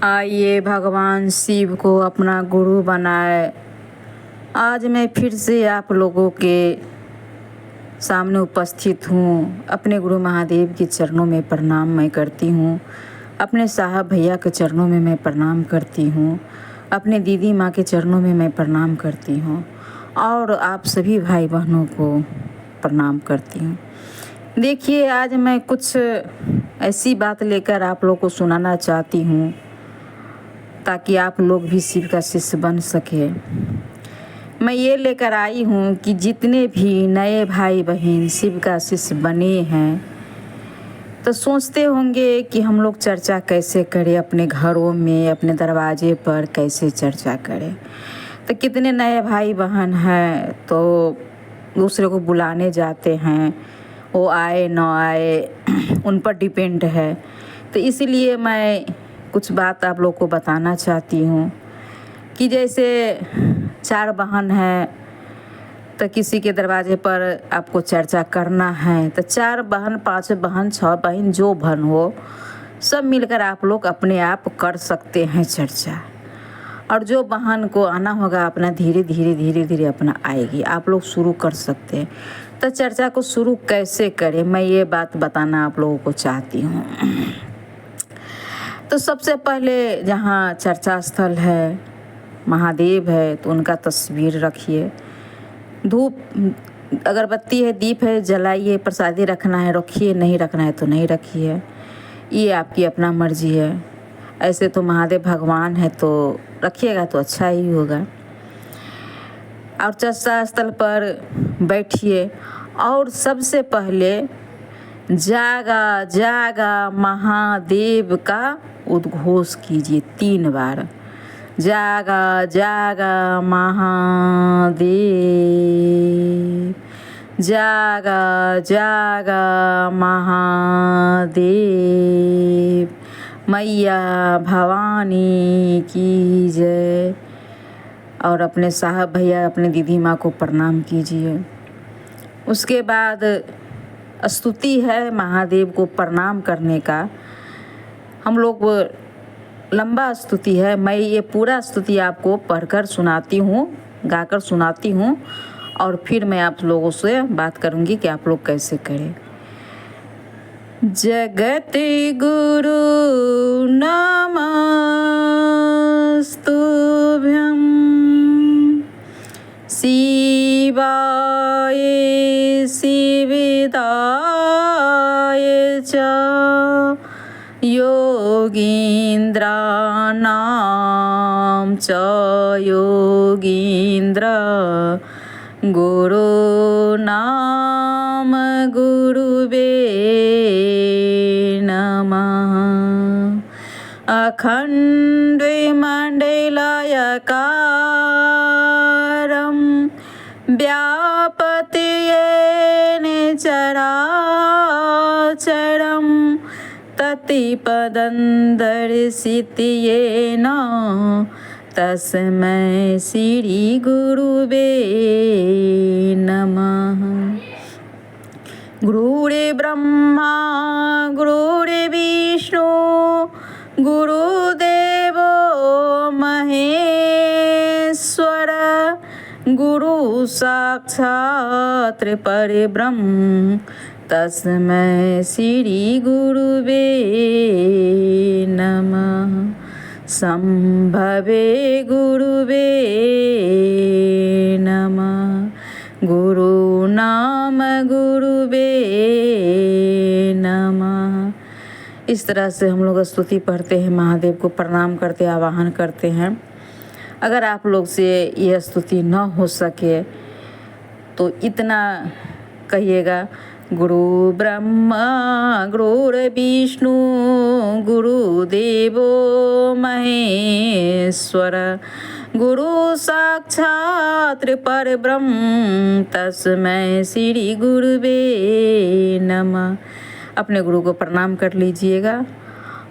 आइए भगवान शिव को अपना गुरु बनाए। आज मैं फिर से आप लोगों के सामने उपस्थित हूँ। अपने गुरु महादेव के चरणों में प्रणाम मैं करती हूँ। अपने साहब भैया के चरणों में मैं प्रणाम करती हूँ। अपने दीदी माँ के चरणों में मैं प्रणाम करती हूँ और आप सभी भाई बहनों को प्रणाम करती हूँ। देखिए, आज मैं कुछ ऐसी बात लेकर आप लोगों को सुनाना चाहती हूँ ताकि आप लोग भी शिव का शिष्य बन सके। मैं ये लेकर आई हूँ कि जितने भी नए भाई बहन शिव का शिष्य बने हैं तो सोचते होंगे कि हम लोग चर्चा कैसे करें, अपने घरों में, अपने दरवाजे पर कैसे चर्चा करें। तो कितने नए भाई बहन हैं तो दूसरे को बुलाने जाते हैं, वो आए ना आए उन पर डिपेंड है। तो इसलिए मैं कुछ बात आप लोग को बताना चाहती हूँ कि जैसे 4 बहन हैं तो किसी के दरवाजे पर आपको चर्चा करना है तो 4 बहन, 5 बहन, 6 बहन, जो बहन हो सब मिलकर आप लोग अपने आप कर सकते हैं चर्चा। और जो बहन को आना होगा अपना धीरे धीरे अपना आएगी, आप लोग शुरू कर सकते हैं। तो चर्चा को शुरू कैसे करें, मैं ये बात बताना आप लोगों को चाहती हूँ। तो सबसे पहले जहाँ चर्चा स्थल है, महादेव है, तो उनका तस्वीर रखिए। धूप अगरबत्ती है, दीप है, जलाइए। प्रसादी रखना है रखिए, नहीं रखना है तो नहीं रखिए, ये आपकी अपना मर्जी है। ऐसे तो महादेव भगवान है तो रखिएगा तो अच्छा ही होगा। और चर्चा स्थल पर बैठिए और सबसे पहले जागा जागा महादेव का उद्घोष कीजिए 3 बार। जागा जागा महादेव, जागा जागा महादेव, मैया भवानी की जय। और अपने साहब भैया, अपने दीदी माँ को प्रणाम कीजिए। उसके बाद स्तुति है महादेव को प्रणाम करने का। हम लोग लंबा स्तुति है, मैं ये पूरा स्तुति आपको पढ़कर सुनाती हूँ, गाकर सुनाती हूँ और फिर मैं आप लोगों से बात करूँगी कि आप लोग कैसे करें। जगत गुरु नमस्तुभ्यं, शिवाय शिवदाय च, योगीन्द्राणां च योगीन्द्र, गुरूणां गुरुवे नमः। अखण्डमण्डलाकारं व्याप्तं येन चराचरं, तत्पदं दर्शितं येन तस्मै श्री गुरुवे नमः। गुरुर्ब्रह्मा गुरुर्विष्णु गुरुदेवो महेश्वर, गुरु साक्षात् परब्रह्म तस्मै श्री गुरुवे नमः। संभवे गुरुवे नमः, गुरुनाम गुरुवे नमः। इस तरह से हम लोग स्तुति पढ़ते हैं, महादेव को प्रणाम करते, आवाहन करते हैं। अगर आप लोग से यह स्तुति न हो सके तो इतना कहिएगा, गुरु ब्रह्मा गुरुर्विष्णु गुरुदेवो महेश्वर, गुरु साक्षात् परब्रह्म तस्मै श्री गुरुवे नमः। अपने गुरु को प्रणाम कर लीजिएगा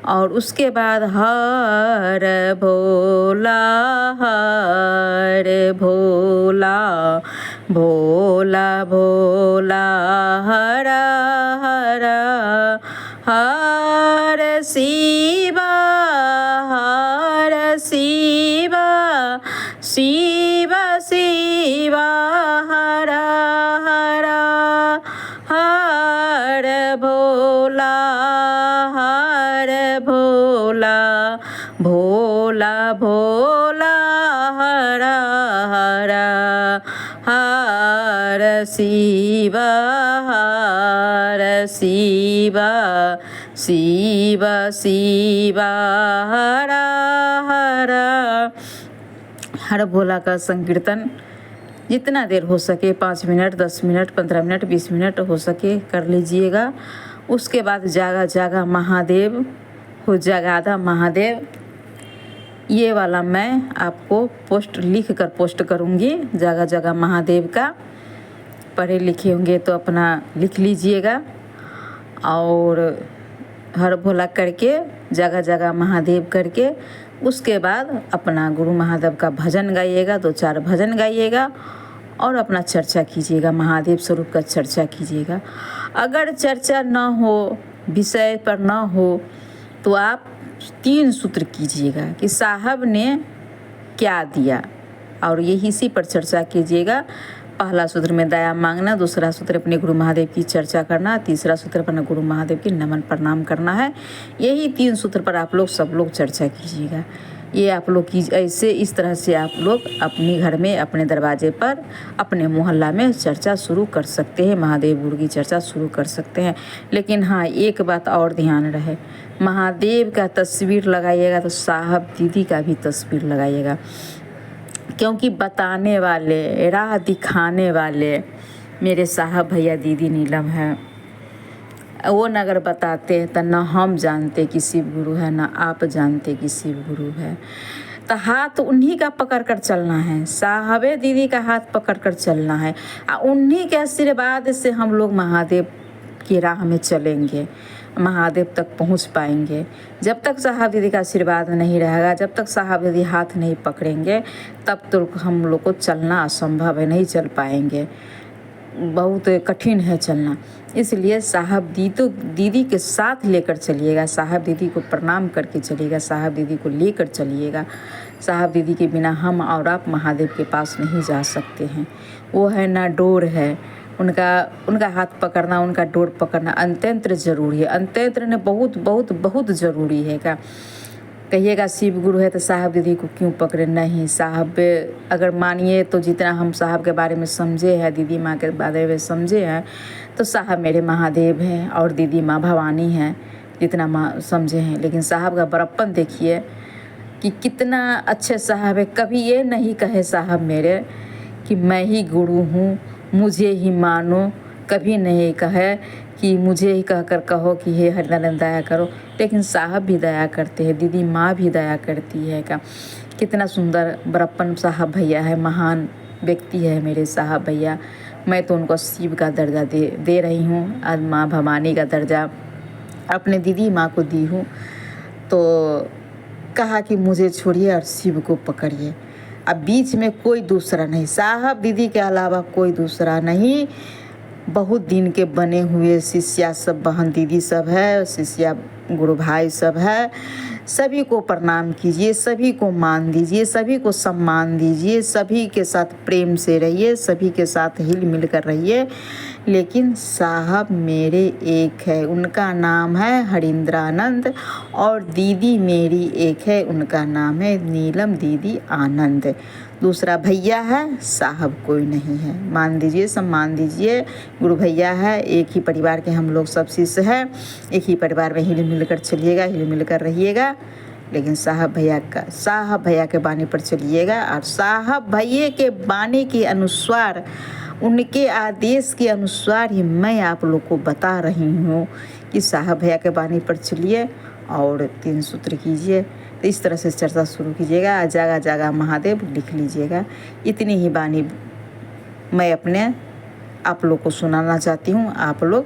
और उसके बाद हर भोला भोला भोला हर हर हर शिवा शिव शिव हर हर हर भोला हर भोला भोला भोला हर हर हर शिव हर शिव शिव शिव हर हर हर भोला का संकीर्तन जितना देर हो सके 5 मिनट 10 मिनट 15 मिनट 20 मिनट हो सके कर लीजिएगा। उसके बाद जागा जागा महादेव हो जगादा महादेव, ये वाला मैं आपको पोस्ट लिख कर पोस्ट करूँगी। जागा जागा महादेव का पढ़े लिखे होंगे तो अपना लिख लीजिएगा और हर भोला करके जागा जागा महादेव करके उसके बाद अपना गुरु महादेव का भजन गाइएगा, 2-4 भजन गाइएगा और अपना चर्चा कीजिएगा, महादेव स्वरूप का चर्चा कीजिएगा। अगर चर्चा न हो, विषय पर न हो तो आप 3 सूत्र कीजिएगा कि साहब ने क्या दिया और यही इसी पर चर्चा कीजिएगा। पहला सूत्र में दया मांगना, दूसरा सूत्र अपने गुरु महादेव की चर्चा करना, तीसरा सूत्र अपने गुरु महादेव की नमन प्रणाम करना है। यही 3 सूत्र पर आप लोग सब लोग चर्चा कीजिएगा। ये आप लोग की ऐसे इस तरह से आप लोग अपने घर में, अपने दरवाजे पर, अपने मोहल्ला में चर्चा शुरू कर सकते हैं, महादेव गुरु की चर्चा शुरू कर सकते हैं। लेकिन हाँ, एक बात और ध्यान रहे, महादेव का तस्वीर लगाइएगा तो साहब दीदी का भी तस्वीर लगाइएगा, क्योंकि बताने वाले, राह दिखाने वाले मेरे साहब भैया दीदी नीलम है। वो न अगर बताते तो न हम जानते कि शिव गुरु है, न आप जानते कि शिव गुरु है। तो हाथ उन्हीं का पकड़ कर चलना है, साहबे दीदी का हाथ पकड़ कर चलना है। उन्हीं के आशीर्वाद से हम लोग महादेव की राह में चलेंगे, महादेव तक पहुंच पाएंगे। जब तक साहब दीदी का आशीर्वाद नहीं रहेगा, जब तक साहब दीदी हाथ नहीं पकड़ेंगे, तब तो हम लोग को चलना असंभव है, नहीं चल पाएंगे, बहुत कठिन है चलना। इसलिए साहब दीदी के साथ लेकर चलिएगा, साहब दीदी को प्रणाम करके चलिएगा, साहब दीदी को लेकर चलिएगा। साहब दीदी के बिना हम और आप महादेव के पास नहीं जा सकते हैं। वो है ना डोर है, उनका हाथ पकड़ना, उनका डोर पकड़ना अत्यंत ज़रूरी है। अत्यंत ने बहुत बहुत बहुत ज़रूरी है। क्या कहिएगा शिव गुरु है तो साहब दीदी को क्यों पकड़े? नहीं, साहब अगर मानिए तो जितना हम साहब के बारे में समझे हैं, दीदी माँ के बारे में समझे हैं, तो साहब मेरे महादेव हैं और दीदी माँ भवानी हैं, जितना माँ समझे हैं। लेकिन साहब का बड़प्पन देखिए कि कितना अच्छे साहब है। कभी ये नहीं कहे साहब मेरे कि मैं ही गुरु हूँ, मुझे ही मानो। कभी नहीं कहे कि मुझे ही कहकर कहो कि हे हरिनारायण दया करो। लेकिन साहब भी दया करते हैं, दीदी माँ भी दया करती है। का कितना सुंदर बड़प्पन साहब भैया है, महान व्यक्ति है मेरे साहब भैया। मैं तो उनको शिव का दर्जा दे रही हूँ। आज माँ भवानी का दर्जा अपने दीदी माँ को दी हूँ। तो कहा कि मुझे छोड़िए और शिव को पकड़िए। अब बीच में कोई दूसरा नहीं, साहब दीदी के अलावा कोई दूसरा नहीं। बहुत दिन के बने हुए शिष्या सब, बहन दीदी सब है, शिष्या गुरु भाई सब है। सभी को प्रणाम कीजिए, सभी को मान दीजिए, सभी को सम्मान दीजिए, सभी के साथ प्रेम से रहिए, सभी के साथ हिल मिल कर रहिए। लेकिन साहब मेरे एक है, उनका नाम है हरिंद्रानंद, और दीदी मेरी एक है, उनका नाम है नीलम दीदी आनंद। दूसरा भैया है, साहब कोई नहीं है। मान दीजिए, सम्मान दीजिए। गुरु भैया है, एक ही परिवार के हम लोग सब शिष्य हैं, एक ही परिवार में हिल मिल कर चलिएगा, हिल मिल कर रहिएगा। लेकिन साहब भैया के बानी पर चलिएगा और साहब भैया के बानी के अनुसार, उनके आदेश के अनुसार ही मैं आप लोग को बता रही हूँ कि साहब भैया के बानी पर चलिए और 3 सूत्र कीजिए। तो इस तरह से चर्चा शुरू कीजिएगा। जागा जागा महादेव लिख लीजिएगा। इतनी ही बानी मैं अपने आप लोग को सुनाना चाहती हूँ, आप लोग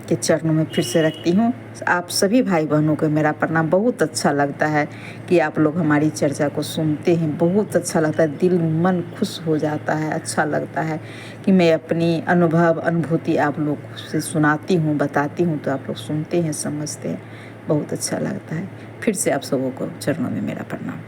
के चरणों में फिर से रखती हूँ। आप सभी भाई बहनों को मेरा प्रणाम। बहुत अच्छा लगता है कि आप लोग हमारी चर्चा को सुनते हैं, बहुत अच्छा लगता है, दिल मन खुश हो जाता है। अच्छा लगता है कि मैं अपनी अनुभूति आप लोग से सुनाती हूँ, बताती हूँ, तो आप लोग सुनते हैं, समझते हैं। बहुत अच्छा लगता है। फिर से आप सबों को चरणों में मेरा प्रणाम।